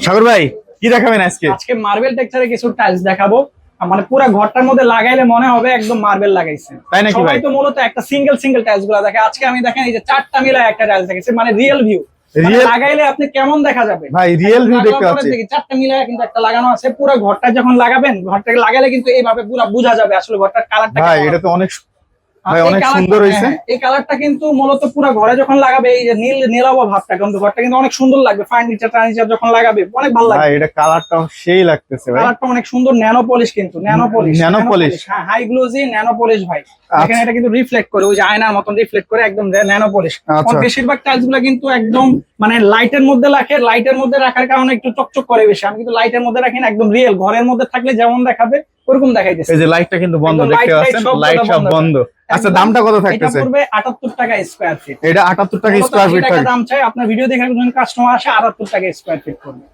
সাগর ভাই কি দেখাবেন আজকে? আজকে মার্বেল টেক্সচারে কিছু টাইলস দেখাবো। মানে পুরো ঘরটার মধ্যে লাগাইলে মনে হবে একদম মার্বেল লাগাইছে। তাই নাকি ভাই? সবাই তো মূলত একটা সিঙ্গেল টাইলস গুলো দেখে, আজকে আমি দেখেন এই যে চারটা মিলায় একটা টাইলস দেখেছি, মানে রিয়েল ভিউ। লাগাইলে আপনি কেমন দেখা যাবে ভাই, রিয়েল ভিউ দেখতে পাচ্ছি। চারটা মিলায় কিন্তু একটা লাগানো আছে। পুরো ঘরটা যখন লাগাবেন, ঘরটাকে লাগাইলে কিন্তু এইভাবে পুরো বোঝা যাবে আসলে ঘরটার কালারটা। ভাই এটা তো অনেক অনেক সুন্দর হয়েছে। এই কালারটা কিন্তু মূলত পুরো ঘরে যখন লাগাবে, এই যে নীলাভ ভাবটা, কিন্তু ঘরটা কিন্তু অনেক সুন্দর লাগবে। ফার্নিচার যখন লাগাবে অনেক ভালো লাগবে। ভাই এটা কালারটা সেই লাগতেছে ভাই। কালারটা অনেক সুন্দর, ন্যানো পলিশ, কিন্তু ন্যানো পলিশ। হ্যাঁ, হাই গ্লোজি ন্যানো পলিশ ভাই। এখানে এটা কিন্তু রিফ্লেক্ট করে, ওই যে আয়নার মতন রিফ্লেক্ট করে, একদম ন্যানো পলিশ। বেশিরভাগ টাইলস গুলো কিন্তু একদম মানে লাইটের মধ্যে রাখে, লাইটের মধ্যে রাখার কারণে একটু চকচক করে বেশি। আমি কিন্তু লাইটের মধ্যে রাখি না, একদম রিয়েল ঘরের মধ্যে থাকলে যেমন দেখাবে ওরকম দেখাইতেছে। এই যে লাইটটা কিন্তু বন্ধ, দেখতে পাচ্ছেন লাইট সব বন্ধ। আচ্ছা, দামটা কত থাকতেছে? এটা পড়বে 78 টাকা স্কয়ার ফিট। এটা 78 টাকা স্কয়ার ফিট দাম চাই। আপনার ভিডিও দেখে একজন কাস্টমার আসে 78 টাকা স্কয়ার ফিট করবে।